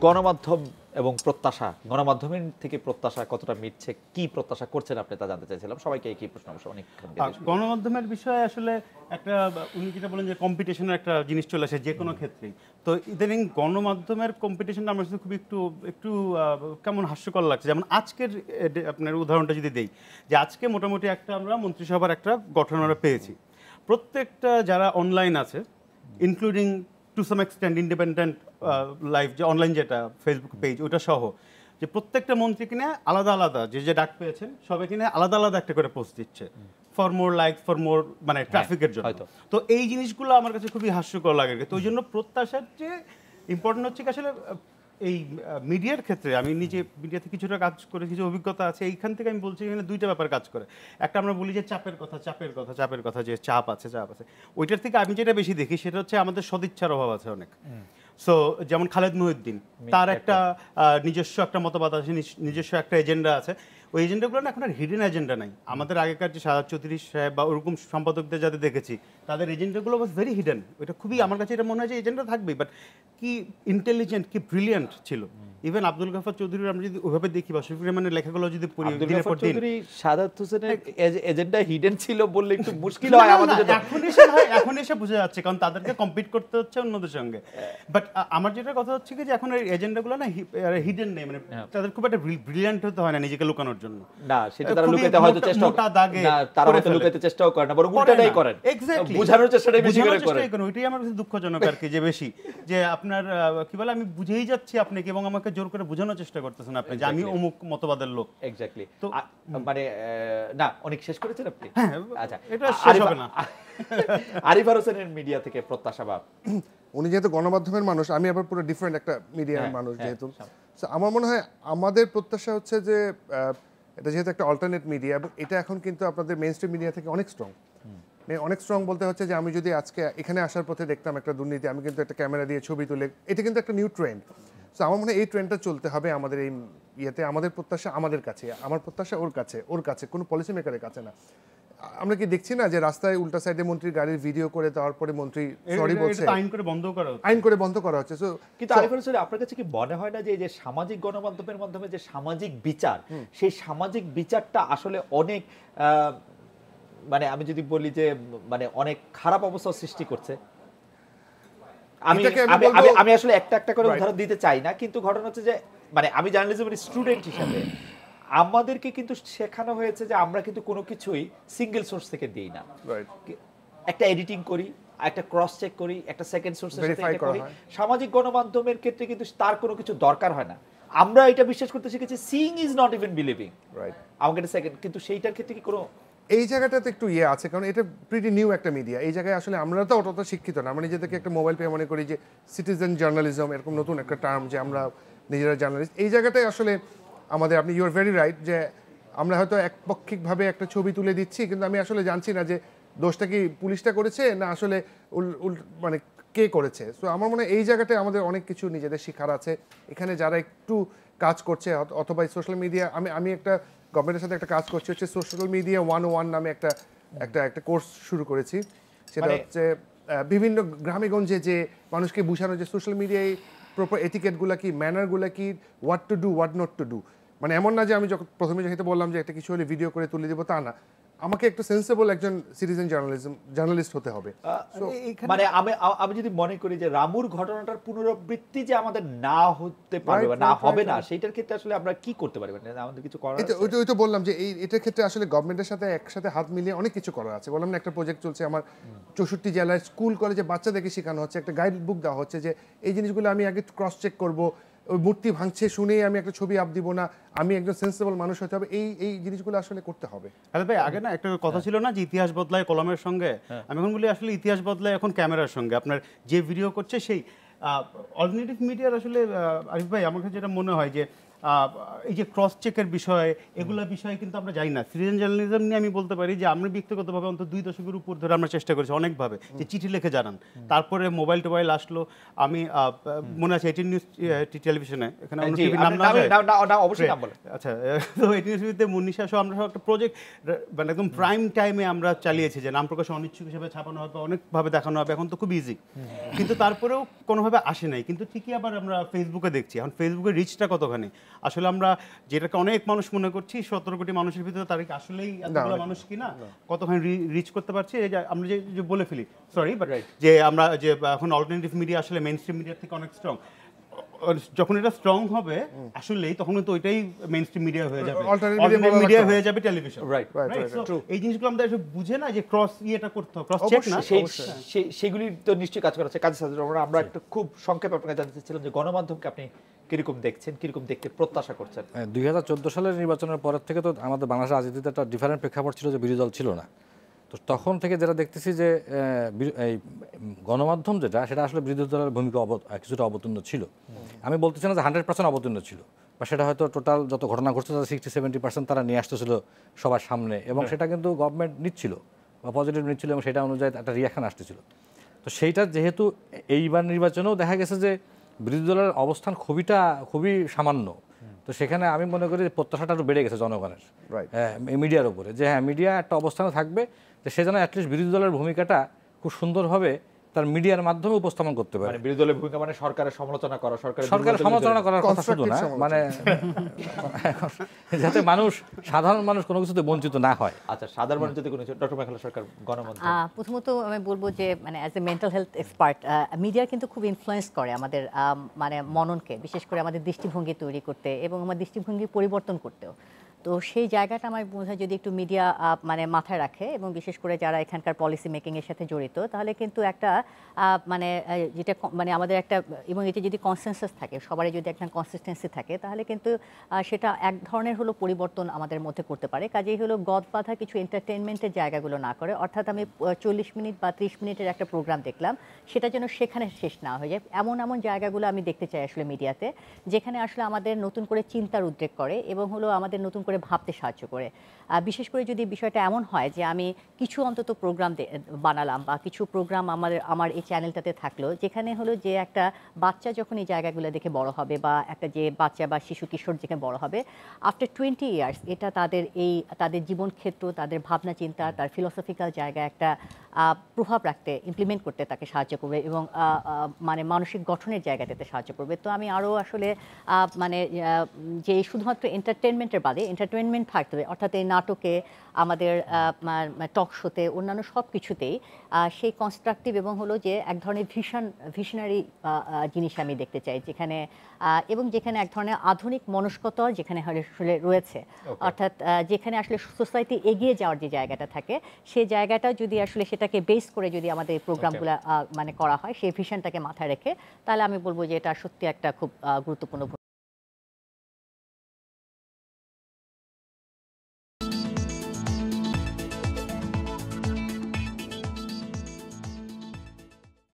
গণমাধ্যম এবং প্রত্যাশা, গণমাধ্যমের থেকে প্রত্যাশা কতটা মিটছে, কি প্রত্যাশা করছেন আপনি তা জানতে চাইছিলাম। সবাইকে একই প্রশ্ন অবশ্য অনেক গণমাধ্যমের বিষয়ে আসলে একটা উনি যেটা বলেন যে কম্পিটিশনের একটা জিনিস চলে আসে যে কোনো ক্ষেত্রেই। তো ইদানিং গণমাধ্যমের কম্পিটিশনটা আমার সাথে খুবই একটু কেমন হাস্যকর লাগছে। যেমন আজকের আপনার উদাহরণটা যদি দেই, যে আজকে মোটামুটি একটা আমরা মন্ত্রিসভার একটা গঠন আমরা পেয়েছি। প্রত্যেকটা যারা অনলাইন আছে, including to some extent independent live যে অনলাইন যেটা ফেসবুক পেজ ওটা সহ, যে প্রত্যেকটা মন্ত্রী কিনে আলাদা আলাদা যে ডাক পেয়েছেন সবাই কিনে আলাদা আলাদা একটা করে পোস্ট দিচ্ছে for more like, for more মানে ট্রাফিকের জন্য। তো এই জিনিসগুলো আমার কাছে খুবই হাস্যকর লাগে। তো ওই জন্য প্রত্যাশার যে ইম্পর্টেন্ট হচ্ছে আসলে এই মিডিয়ার ক্ষেত্রে আমি নিজে মিডিয়াতে কিছুটা কাজ করে কিছু অভিজ্ঞতা আছে, এইখান থেকে আমি বলছি এখানে দুইটা ব্যাপার কাজ করে। একটা আমরা বলি যে চাপের কথা যে চাপ আছে ওইটার থেকে আমি যেটা বেশি দেখি সেটা হচ্ছে আমাদের সদিচ্ছার অভাব আছে অনেক। সো যেমন খালেদ মহিউদ্দিন, তার একটা নিজস্ব একটা মতবাদ আছে, নিজস্ব একটা এজেন্ডা আছে। ওই এজেন্ডাগুলো না এখন আর হিডেন এজেন্ডা নাই। আমাদের আগেকার যে শাহাদ চৌধুরী সাহেব বা ওরকম সম্পাদকদের যাদের দেখেছি তাদের এজেন্ডাগুলো ওয়াজ ভেরি হিডেন। ওইটা খুবই আমার কাছে এটা মনে হয় যে এজেন্ডা থাকবেই, বাট কি ইন্টেলিজেন্ট, কি ব্রিলিয়ান্ট ছিল। ইভেন আব্দুল গাফফার চৌধুরীর আমরা যদি ওইভাবে দেখি বা শফিকুর রহমানের লেখাগুলো যদি পড়ি, সাদাত হোসেনের এজেন্ডা হিডেন ছিল বললে একটু মুশকিল হয় আমাদের জন্য। এখন এসে বোঝা যাচ্ছে, কারণ তাদেরকে কম্পিট করতে হচ্ছে অন্যদের সঙ্গে। বাট আমার যেটা কথা হচ্ছে কি যে এখন এই এজেন্ডাগুলো না হিডেন নেই, মানে তাদের খুব একটা ব্রিলিয়ান্ট হতে হয় না নিজেকে লুকানোর জন্য। না, সেটা তারা লুকাতে হয়তো চেষ্টা না, তারা হয়তো লুকাতে চেষ্টাও করে না, বরং উল্টাটাই করেন, এক্স্যাক্টলি বোঝানোর চেষ্টাটাই বেশি করে করেন। ওইটাই আমার কাছে দুঃখজনক আর কি, যে বেশি যে আপনার কি বলে আমি বুঝেই যাচ্ছি আপনাকে এবং আমাকে জোর করে বোঝানোর চেষ্টা করতেছেন আপনি যে আমি অমুক মতবাদের লোক। এক্স্যাক্টলি। তো মানে না, অনেক শেষ করেছেন আপনি? হ্যাঁ, আচ্ছা, এটা শেষ হবে না। আরিফার হোসেনের মিডিয়া থেকে প্রত্যাশা বা উনি যেহেতু গণমাধ্যমের মানুষ, আমি আবার পুরো ডিফারেন্ট একটা মিডিয়ার মানুষ যেহেতু, আমার মনে হয় আমাদের প্রত্যাশা হচ্ছে যে এটা যেহেতু একটা অল্টারনেট মিডিয়া এবং এটা এখন কিন্তু আপনাদের মেইন স্ট্রিম মিডিয়া থেকে অনেক স্ট্রং। অনেক স্ট্রং বলতে হচ্ছে যে আমি যদি আজকে এখানে আসার পথে দেখতাম একটা দুর্নীতি, আমি কিন্তু একটা ক্যামেরা দিয়ে ছবি তুলে, এটা কিন্তু একটা নিউ ট্রেন্ড। সো আমার মনে হয় এই ট্রেন্ডটা চলতে হবে আমাদের এই ইয়েতে। আমাদের প্রত্যাশা আমাদের কাছে, আমার প্রত্যাশা ওর কাছে, কোনো পলিসি মেকারের কাছে না। আমরা কি দেখছি না যে রাস্তায় উল্টা সাইডে মন্ত্রীর গাড়ির ভিডিও করে দেওয়ার পরে মন্ত্রী সরি বলছে, আইন করে বন্ধ করা হচ্ছে। কিন্তু আরিফ হোসেন, আপনার কাছে কি মনে হয় না যে এই যে সামাজিক গণমাধ্যমের মাধ্যমে যে সামাজিক বিচার, সেই সামাজিক বিচারটা আসলে অনেক মানে আমি যদি বলি যে মানে অনেক খারাপ অবস্থা সৃষ্টি করছে? আমি আসলে একটা করে উদাহরণ দিতে চাই না, কিন্তু ঘটনা হচ্ছে যে মানে আমি জার্নালিজমের স্টুডেন্ট হিসেবে আমাদেরকে কিন্তু শেখানো হয়েছে যে আমরা কিন্তু কোনো কিছুই সিঙ্গেল সোর্স থেকে দিই না। একটা এডিটিং করি, একটা ক্রস চেক করি, একটা সেকেন্ড সোর্সের সাথে এটা করি। সামাজিক গণমাধ্যমের ক্ষেত্রে কিন্তু তার কোনো কিছু দরকার হয় না। আমরা এটা বিশ্বাস করতে শিখেছি, seeing is not even believing, right? আমাকে এটা সেকেন্ড, কিন্তু সেইটার ক্ষেত্রে কি কোনো এই জায়গাটাতে একটু ইয়ে আছে, কারণ এটা প্রিটি নিউ একটা মিডিয়া। এই জায়গায় আসলে আমরা তো অতটা শিক্ষিত না। আমরা নিজেদেরকে একটা মোবাইল পেয়ে মনে করি যে সিটিজেন জার্নালিজম, এরকম নতুন একটা টার্ম যে আমরা নিজেরা জার্নালিস্ট। এই জায়গাটায় আসলে আমাদের, আপনি ইউ আর ভেরি রাইট, যে আমরা হয়তো একপক্ষিকভাবে একটা ছবি তুলে দিচ্ছি, কিন্তু আমি আসলে জানছি না যে দোষটা কি পুলিশটা করেছে না আসলে মানে কে করেছে। সো আমার মনে হয় এই জায়গাটায় আমাদের অনেক কিছু নিজেদের শিখার আছে। এখানে যারা একটু কাজ করছে অথবা সোশ্যাল মিডিয়া, আমি একটা গভর্নমেন্টের সাথে একটা কাজ করছি, হচ্ছে সোশ্যাল মিডিয়া 101 নামে একটা কোর্স শুরু করেছি। সেটা হচ্ছে বিভিন্ন গ্রামে গঞ্জে যে মানুষকে বোঝানো যে সোশ্যাল মিডিয়ায় প্রপার এটিকেটগুলো কি, ম্যানারগুলো কি, what to do, what not to do. মানে এমন না যে আমি যখন প্রথমে যেহেতু বললাম যে একটা কিছু হলে ভিডিও করে তুলে দেবো, তা না। আমাকে একটা সেন্সেবল একজন সিটিজেন জার্নালিস্ট হতে হবে। মানে আমি যদি মনে করি যে রামুর ঘটনাটার পুনরাবৃত্তি যে আমাদের না হতে পারবে বা না হবে না, সেইটার ক্ষেত্রে আসলে আমরা কি করতে পারি? মানে আমাদের কিছু করার আছে? ওই তো বললাম যে এটার ক্ষেত্রে আসলে গভর্নমেন্টের সাথে একসাথে হাত মিলিয়ে অনেক কিছু করার আছে। বললাম না, একটা প্রজেক্ট চলছে আমার 64 জেলায় স্কুল কলেজে বাচ্চাদেরকে শেখানো হচ্ছে, একটা গাইড বুক দেওয়া হচ্ছে যে এই জিনিসগুলো আমি আগে ক্রস চেক করবো, ওই মূর্তি ভাঙছে শুনেই আমি একটা ছবি আপ দিব না, আমি একজন সেন্সেবল মানুষ হতে হবে। এই জিনিসগুলো আসলে করতে হবে। আরে ভাই, আগে না একটা কথা ছিল না যে ইতিহাস বদলায় কলমের সঙ্গে, আমি এখন বলি আসলে ইতিহাস বদলায় এখন ক্যামেরার সঙ্গে। আপনার যে ভিডিও করছে সেই অল্টারনেটিভ মিডিয়ার আসলে আরিফ ভাই আমার কাছে যেটা মনে হয় যে এই যে ক্রস চেকের বিষয়, এগুলা বিষয়ে কিন্তু আমরা জানি না। সিটিজেন জার্নালিজম নিয়ে আমি বলতে পারি যে আমরা ব্যক্তিগতভাবে অন্তত 2 দশকের উপর ধরে আমরা চেষ্টা করেছি অনেকভাবে যে চিঠি লিখে জানান। তারপরে মোবাইল টোবাইল আসলো, আমি মনে আছে 18 নিউজ টেলিভিশনে, এখানে অন্য টিভির নাম না যায়, না অবশ্যই নাম বলেন। আচ্ছা, তো 18 নিউজে মুন্নিশা সহ আমরা একটা প্রজেক্ট মানে একদম প্রাইম টাইমে আমরা চালিয়েছি যে নাম প্রকাশে অনিচ্ছুক হিসেবে ছাপানো হবে, অনেকভাবে দেখানো হবে, এখন তো খুব ইজি। কিন্তু তারপরেও কোনোভাবে আসে নাই। কিন্তু ঠিকই আবার আমরা ফেসবুকে দেখছি, এখন ফেসবুকের রিচটা কতখানি। আসলে আমরা যেটাকে অনেক মানুষ মনে করছি 17 কোটি মানুষের ভিতরে, তার কি আসলেই এতগুলো মানুষ কিনা, কতখানি রিচ করতে পারছি। এই যে আমরা যে বলে ফেলি, সরি, বাট যে আমরা যে এখন অল্টারনেটিভ মিডিয়া আসলে মেইন স্ট্রিম মিডিয়ার থেকে অনেক স্ট্রং। যখন এটা স্ট্রং হবে আসলেই, তখন তো ওইটাই মেইন স্ট্রিম মিডিয়া হয়ে যাবে, অল্টারনেটিভ মিডিয়া হয়ে যাবে টেলিভিশন। রাইট। এই জিনিসগুলো আমরা বুঝে না যে ক্রস ইয়েটা করতে হবে, ক্রস চেক না, সেগুলি তো নিশ্চয়ই কাজ করা হচ্ছে। কাজী সাজ্জাদ রহমান, আমরা একটু খুব সংক্ষেপে আপনাকে জানতে চাচ্ছিলাম যে গণমাধ্যমকে আপনি কিরকম দেখছেন, কিরকম দেখতে প্রত্যাশা করছেন? 2014 সালের নির্বাচনের পরের থেকে তো আমাদের বাংলাদেশের রাজনীতিতে একটা ডিফারেন্ট প্রেক্ষাপট ছিল যে বিরোধী দল ছিল না। তো তখন থেকে যেটা দেখতেছি যে এই গণমাধ্যম যেটা, সেটা আসলে বিরোধী দলের ভূমিকা কিছুটা অবতীর্ণ ছিল। আমি বলতেছি না যে 100% অবতীর্ণ ছিল, বা সেটা হয়তো টোটাল যত ঘটনা ঘটছে তাদের 60-70% তারা নিয়ে আসতেছিল সবার সামনে, এবং সেটা কিন্তু গভর্নমেন্ট নিচ্ছিল বা পজিটিভ নিচ্ছিল, এবং সেটা অনুযায়ী একটা রিয়াকশন আসতেছিল। তো সেইটা যেহেতু এইবার নির্বাচনেও দেখা গেছে যে বিরোধী দলের অবস্থান খুবই সামান্য, তো সেখানে আমি মনে করি যে প্রত্যাশাটা একটু বেড়ে গেছে জনগণের মিডিয়ার উপরে, যে হ্যাঁ মিডিয়া একটা অবস্থানে থাকবে, যে সে যেন অ্যাটলিস্ট বিরোধী দলের ভূমিকাটা খুব সুন্দরভাবে তার মিডিয়ার মাধ্যমে উপস্থাপন করতে পারে। বিরোধী দলের ভূমিকা মানে সরকারের সমালোচনা করা, সরকারের সমালোচনা করার কথা শুধু না, মানে যাতে সাধারণ মানুষ কোনো কিছুতে বঞ্চিত না হয়। আচ্ছা, সাধারণ মানুষ যদি কোনো, ডক্টর মেঘলা সরকার, গণমাধ্যম। প্রথমত আমি বলবো যে মানে as a mental health expert, media কিন্তু খুব ইনফ্লুয়েন্স করে আমাদের মানে মননকে, বিশেষ করে আমাদের দৃষ্টিভঙ্গি তৈরি করতে এবং আমার দৃষ্টিভঙ্গি পরিবর্তন করতেও। তো সেই জায়গাটা আমার মনে হয় যদি একটু মিডিয়া মানে মাথায় রাখে, এবং বিশেষ করে যারা এখানকার পলিসি মেকিংয়ের সাথে জড়িত, তাহলে কিন্তু একটা মানে যেটা মানে আমাদের একটা, এবং এতে যদি কনসেনসাস থাকে, সবারই যদি একটা কনসিস্টেন্সি থাকে, তাহলে কিন্তু সেটা এক ধরনের হলো পরিবর্তন আমাদের মধ্যে করতে পারে। কাজেই হলো গদ বাঁধা কিছু এন্টারটেনমেন্টের জায়গাগুলো না করে, অর্থাৎ আমি 40 মিনিট বা 30 মিনিটের একটা প্রোগ্রাম দেখলাম, সেটা যেন সেখানে শেষ না হয়ে যায়। এমন জায়গাগুলো আমি দেখতে চাই আসলে মিডিয়াতে, যেখানে আসলে আমাদের নতুন করে চিন্তার উদ্রেক করে এবং হলো আমাদের নতুন করে ভাবতে সাহায্য করে। বিশেষ করে যদি বিষয়টা এমন হয় যে আমি কিছু অন্তত প্রোগ্রাম বানালাম বা কিছু প্রোগ্রাম আমার এই চ্যানেলটাতে থাকলো, যেখানে হলো যে একটা বাচ্চা যখন এই জায়গাগুলো দেখে বড় হবে, বা একটা যে বাচ্চা বা শিশু কিশোর যেখানে বড় হবে, আফটার 20 ইয়ার্স এটা তাদের জীবন ক্ষেত্র, তাদের ভাবনা চিন্তা, তার ফিলোসফিক্যাল জায়গায় একটা প্রভাব রাখতে, ইমপ্লিমেন্ট করতে তাকে সাহায্য করবে, এবং মানে মানসিক গঠনের জায়গাটাতে সাহায্য করবে। তো আমি আরও আসলে মানে যে শুধুমাত্র এন্টারটেনমেন্টের বাদে এন্টারটেনমেন্ট থাকতে হবে, অর্থাৎ এই নাটকে, আমাদের টক শোতে, অন্যান্য সব কিছুতেই সেই কনস্ট্রাকটিভ এবং হলো যে এক ধরনের ভিশনারি জিনিস আমি দেখতে চাই, যেখানে এবং যেখানে এক ধরনের আধুনিক মনস্কতা যেখানে আসলে রয়েছে, অর্থাৎ যেখানে আসলে সোসাইটি এগিয়ে যাওয়ার যে জায়গাটা থাকে, সেই জায়গাটা যদি আসলে সেটাকে বেস করে যদি আমাদের এই প্রোগ্রামগুলো মানে করা হয়, সেই ভিশনটাকে মাথায় রেখে, তাহলে আমি বলবো যে এটা সত্যি একটা খুব গুরুত্বপূর্ণ